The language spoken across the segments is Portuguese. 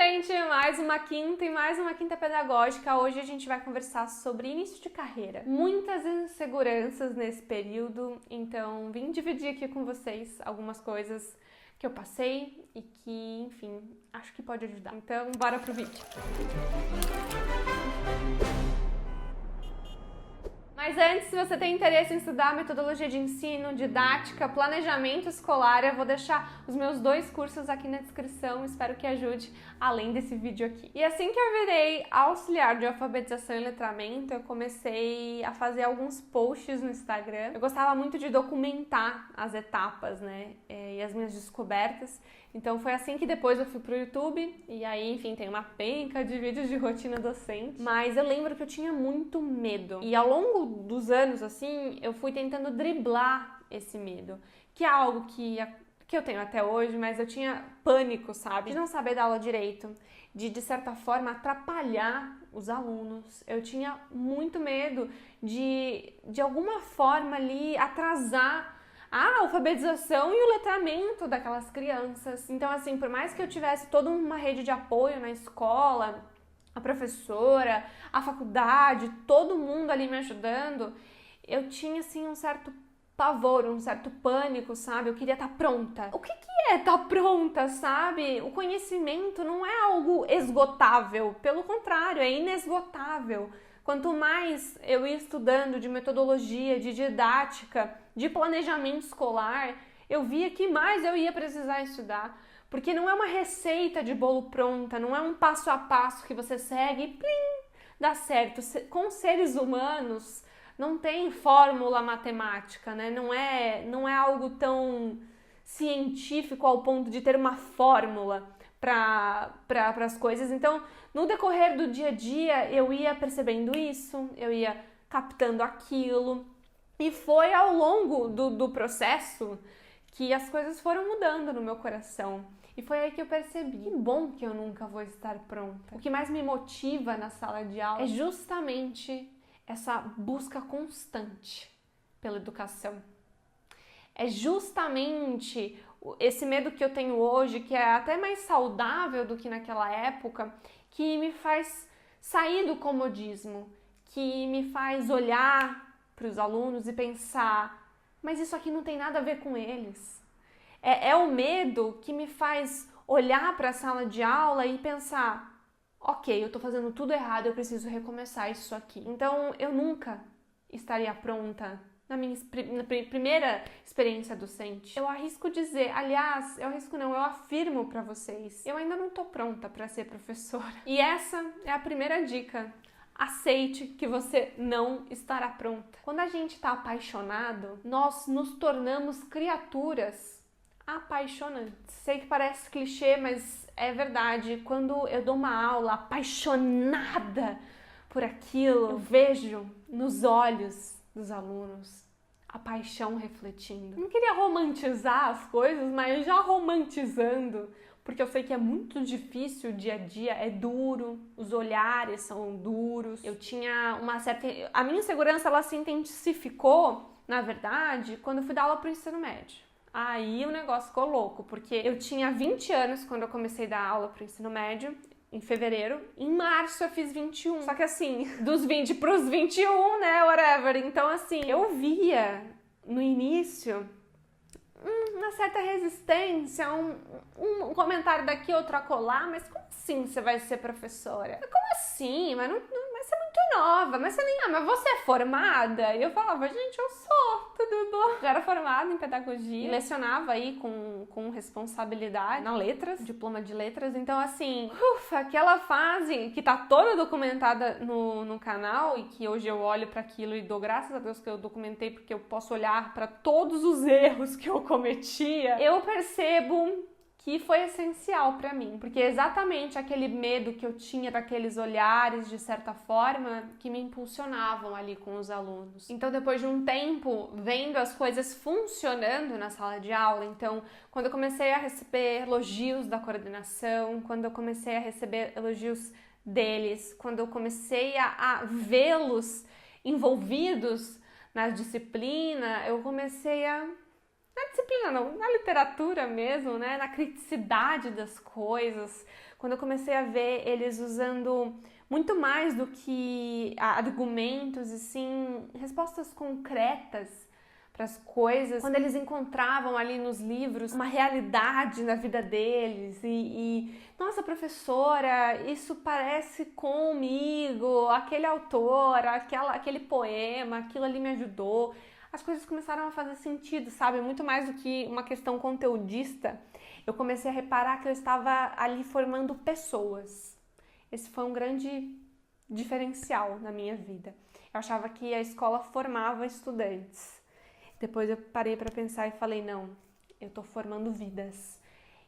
gente, mais uma quinta pedagógica. Hoje a gente vai conversar sobre início de carreira. Muitas inseguranças nesse período, então vim dividir aqui com vocês algumas coisas que eu passei e que, enfim, acho que pode ajudar. Então, bora pro vídeo. Mas antes, se você tem interesse em estudar metodologia de ensino, didática, planejamento escolar, eu vou deixar os meus 2 cursos aqui na descrição, espero que ajude, além desse vídeo aqui. E assim que eu virei auxiliar de alfabetização e letramento, eu comecei a fazer alguns posts no Instagram. Eu gostava muito de documentar as etapas, né, e as minhas descobertas. Então foi assim que depois eu fui pro YouTube, e aí, enfim, tem uma penca de vídeos de rotina docente. Mas eu lembro que eu tinha muito medo. E ao longo dos anos, assim, eu fui tentando driblar esse medo. Que é algo que eu tenho até hoje, mas eu tinha pânico, sabe? De não saber dar aula direito, de certa forma, atrapalhar os alunos. Eu tinha muito medo de alguma forma ali, atrasar a alfabetização e o letramento daquelas crianças. Então, assim, por mais que eu tivesse toda uma rede de apoio na escola, a professora, a faculdade, todo mundo ali me ajudando, eu tinha, assim, um certo pavor, um certo pânico, sabe? Eu queria estar pronta. O que é estar pronta, sabe? O conhecimento não é algo esgotável, pelo contrário, é inesgotável. Quanto mais eu ia estudando de metodologia, de didática, de planejamento escolar, eu via que mais eu ia precisar estudar. Porque não é uma receita de bolo pronta, não é um passo a passo que você segue e plim, dá certo. Com seres humanos não tem fórmula matemática, né? Não é algo tão científico ao ponto de ter uma fórmula para as coisas. Então, no decorrer do dia a dia, eu ia percebendo isso, eu ia captando aquilo, e foi ao longo do processo que as coisas foram mudando no meu coração. E foi aí que eu percebi, que bom que eu nunca vou estar pronta. O que mais me motiva na sala de aula é justamente essa busca constante pela educação. É justamente esse medo que eu tenho hoje, que é até mais saudável do que naquela época, que me faz sair do comodismo, que me faz olhar para os alunos e pensar, mas isso aqui não tem nada a ver com eles. É o medo que me faz olhar para a sala de aula e pensar, ok, eu estou fazendo tudo errado, eu preciso recomeçar isso aqui. Então, eu nunca estaria pronta na minha primeira experiência docente. Eu arrisco dizer, aliás, eu afirmo para vocês, eu ainda não estou pronta para ser professora. E essa é a primeira dica. Aceite que você não estará pronta. Quando a gente está apaixonado, nós nos tornamos criaturas apaixonantes. Sei que parece clichê, mas é verdade. Quando eu dou uma aula apaixonada por aquilo, eu vejo nos olhos dos alunos a paixão refletindo. Não queria romantizar as coisas, mas já romantizando, porque eu sei que é muito difícil, o dia a dia é duro, os olhares são duros. Eu tinha uma certa... A minha insegurança, ela se intensificou, na verdade, quando eu fui dar aula pro ensino médio. Aí o negócio ficou louco, porque eu tinha 20 anos quando eu comecei a dar aula pro ensino médio, em fevereiro. Em março eu fiz 21. Só que assim, dos 20 pros 21, né, whatever. Então assim, eu via no início uma certa resistência, um comentário daqui, outro acolá, mas como assim você vai ser professora? Como assim? Mas você é muito nova, mas você nem... mas você é formada? E eu falava, gente, eu sou, tudo bom? Já era formada em pedagogia, e lecionava aí com responsabilidade na letras, diploma de letras, então assim, aquela fase que tá toda documentada no canal e que hoje eu olho para aquilo e dou graças a Deus que eu documentei, porque eu posso olhar para todos os erros que eu cometia, eu percebo que foi essencial para mim, porque exatamente aquele medo que eu tinha daqueles olhares, de certa forma, que me impulsionavam ali com os alunos. Então, depois de um tempo vendo as coisas funcionando na sala de aula, então, quando eu comecei a receber elogios da coordenação, quando eu comecei a receber elogios deles, quando eu comecei a vê-los envolvidos na disciplina, eu comecei a... Na disciplina não, na literatura mesmo, né? Na criticidade das coisas. quando eu comecei a ver eles usando muito mais do que argumentos e sim respostas concretas para as coisas, quando eles encontravam ali nos livros uma realidade na vida deles nossa, professora, isso parece comigo, aquele autor, aquele poema, aquilo ali me ajudou. As coisas começaram a fazer sentido, sabe? Muito mais do que uma questão conteudista. Eu comecei a reparar que eu estava ali formando pessoas. Esse foi um grande diferencial na minha vida. Eu achava que a escola formava estudantes. Depois eu parei para pensar e falei, não, eu tô formando vidas.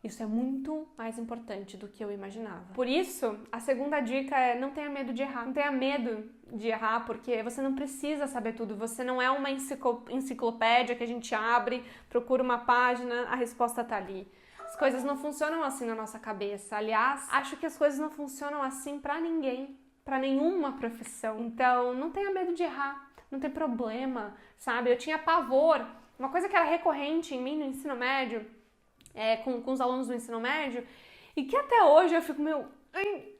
Isso é muito mais importante do que eu imaginava. Por isso, a segunda dica é não tenha medo de errar. Não tenha medo de errar, porque você não precisa saber tudo. Você não é uma enciclopédia que a gente abre, procura uma página, a resposta tá ali. As coisas não funcionam assim na nossa cabeça. Aliás, acho que as coisas não funcionam assim para ninguém, para nenhuma profissão. Então, não tenha medo de errar. Não tem problema, sabe? Eu tinha pavor. Uma coisa que era recorrente em mim no ensino médio, com os alunos do ensino médio, e que até hoje eu fico meio,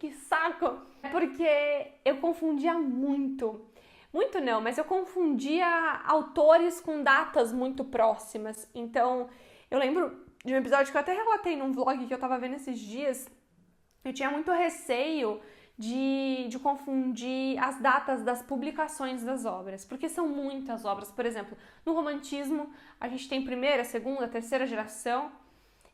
que saco, porque eu confundia muito. Muito não, mas eu confundia autores com datas muito próximas. Então, eu lembro de um episódio que eu até relatei num vlog que eu tava vendo esses dias. Eu tinha muito receio de confundir as datas das publicações das obras, porque são muitas obras. Por exemplo, no romantismo, a gente tem primeira, segunda, terceira geração,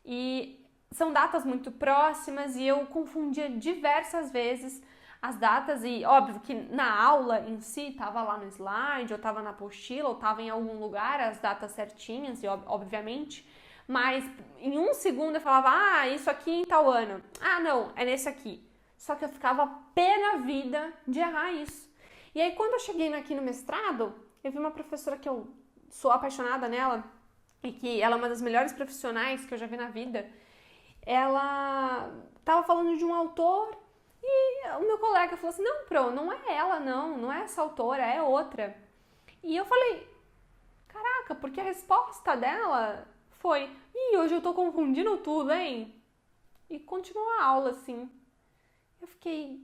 e são datas muito próximas, e eu confundia diversas vezes as datas, e óbvio que na aula em si, estava lá no slide, ou estava na apostila, ou estava em algum lugar as datas certinhas, e obviamente, mas em um segundo eu falava, isso aqui em tal ano, não, é nesse aqui. Só que eu ficava pé na vida de errar isso. E aí, quando eu cheguei aqui no mestrado, eu vi uma professora que eu sou apaixonada nela, e que ela é uma das melhores profissionais que eu já vi na vida. Ela estava falando de um autor, e o meu colega falou assim, não é ela não é essa autora, é outra. E eu falei, caraca, porque a resposta dela foi, hoje eu tô confundindo tudo, hein? E continuou a aula, assim. Eu fiquei,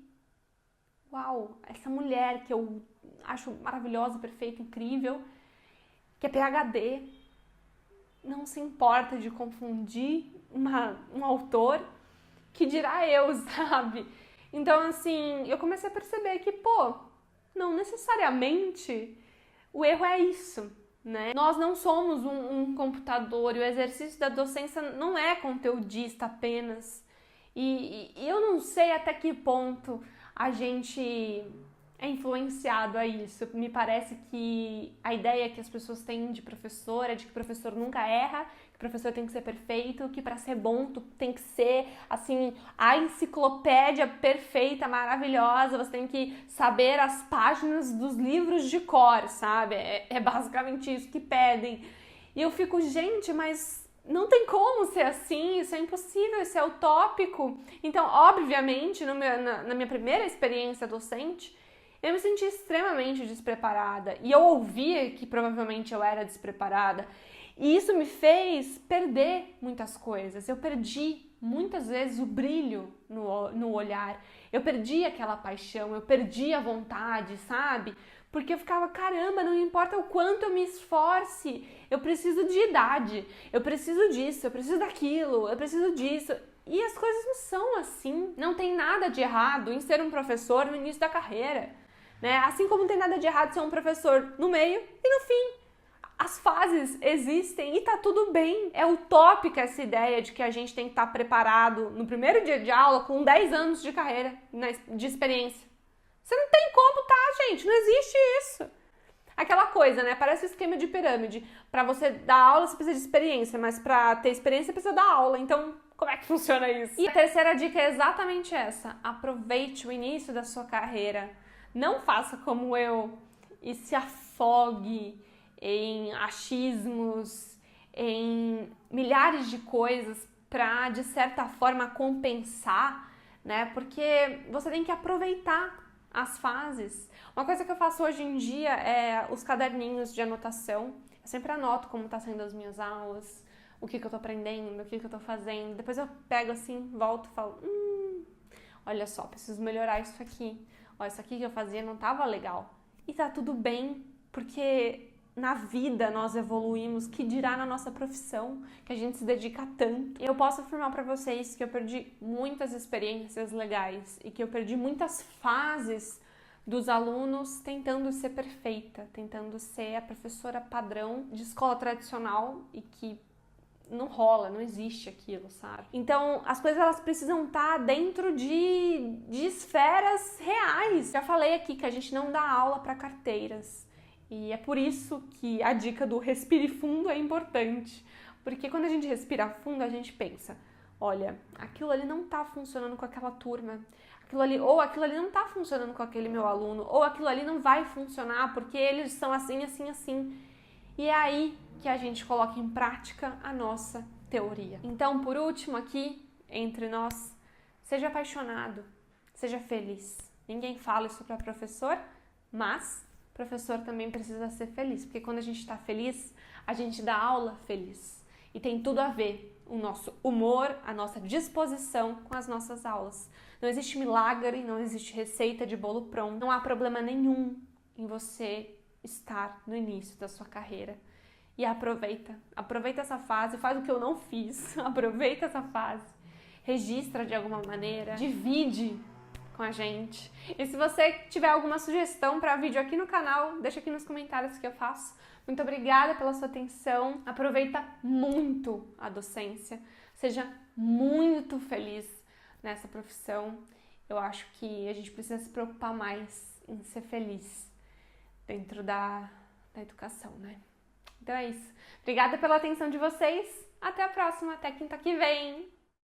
uau, essa mulher que eu acho maravilhosa, perfeita, incrível, que é PhD, não se importa de confundir um autor, que dirá eu, sabe? Então, assim, eu comecei a perceber que, não necessariamente o erro é isso, né? Nós não somos um computador, e o exercício da docência não é conteudista apenas. E eu não sei até que ponto a gente é influenciado a isso. Me parece que a ideia que as pessoas têm de professor é de que o professor nunca erra, que o professor tem que ser perfeito, que para ser bom tu tem que ser, assim, a enciclopédia perfeita, maravilhosa, você tem que saber as páginas dos livros de cor, sabe? É basicamente isso que pedem. E eu fico, gente, mas não tem como ser assim, isso é impossível, isso é utópico. Então, obviamente, na minha primeira experiência docente, eu me senti extremamente despreparada. E eu ouvia que provavelmente eu era despreparada. E isso me fez perder muitas coisas. Eu perdi muitas vezes o brilho no olhar. Eu perdi aquela paixão, eu perdi a vontade, sabe? Porque eu ficava, caramba, não importa o quanto eu me esforce, eu preciso de idade, eu preciso disso, eu preciso daquilo, eu preciso disso. E as coisas não são assim. Não tem nada de errado em ser um professor no início da carreira, né? Assim como não tem nada de errado ser um professor no meio e no fim. As fases existem e tá tudo bem. É utópica essa ideia de que a gente tem que estar preparado no primeiro dia de aula com 10 anos de carreira, de experiência. Você não tem como, tá, gente? Não existe isso. Aquela coisa, né? Parece o esquema de pirâmide. Pra você dar aula, você precisa de experiência, mas pra ter experiência, você precisa dar aula. Então, como é que funciona isso? E a terceira dica é exatamente essa. Aproveite o início da sua carreira. Não faça como eu e se afogue em achismos, em milhares de coisas pra, de certa forma, compensar, né? Porque você tem que aproveitar as fases. Uma coisa que eu faço hoje em dia é os caderninhos de anotação. Eu sempre anoto como tá sendo as minhas aulas, o que eu tô aprendendo, o que eu tô fazendo. Depois eu pego assim, volto e falo, olha só, preciso melhorar isso aqui. Ó, isso aqui que eu fazia não estava legal. E tá tudo bem, porque na vida nós evoluímos, que dirá na nossa profissão, que a gente se dedica tanto. Eu posso afirmar para vocês que eu perdi muitas experiências legais e que eu perdi muitas fases dos alunos tentando ser perfeita, tentando ser a professora padrão de escola tradicional e que não rola, não existe aquilo, sabe? Então, as coisas elas precisam estar dentro de esferas reais. Já falei aqui que a gente não dá aula para carteiras. E é por isso que a dica do respire fundo é importante. Porque quando a gente respira fundo, a gente pensa, olha, aquilo ali não tá funcionando com aquela turma. Aquilo ali não tá funcionando com aquele meu aluno. Ou aquilo ali não vai funcionar porque eles são assim, assim, assim. E é aí que a gente coloca em prática a nossa teoria. Então, por último aqui, entre nós, seja apaixonado, seja feliz. Ninguém fala isso para professor, mas o professor também precisa ser feliz, porque quando a gente está feliz, a gente dá aula feliz. E tem tudo a ver o nosso humor, a nossa disposição com as nossas aulas. Não existe milagre, não existe receita de bolo pronto, não há problema nenhum em você estar no início da sua carreira. E aproveita essa fase, faz o que eu não fiz, aproveita essa fase, registra de alguma maneira, divide com a gente. E se você tiver alguma sugestão para vídeo aqui no canal, deixa aqui nos comentários que eu faço. Muito obrigada pela sua atenção, aproveita muito a docência, seja muito feliz nessa profissão. Eu acho que a gente precisa se preocupar mais em ser feliz dentro da educação, né? Então é isso. Obrigada pela atenção de vocês. Até a próxima, até quinta que vem.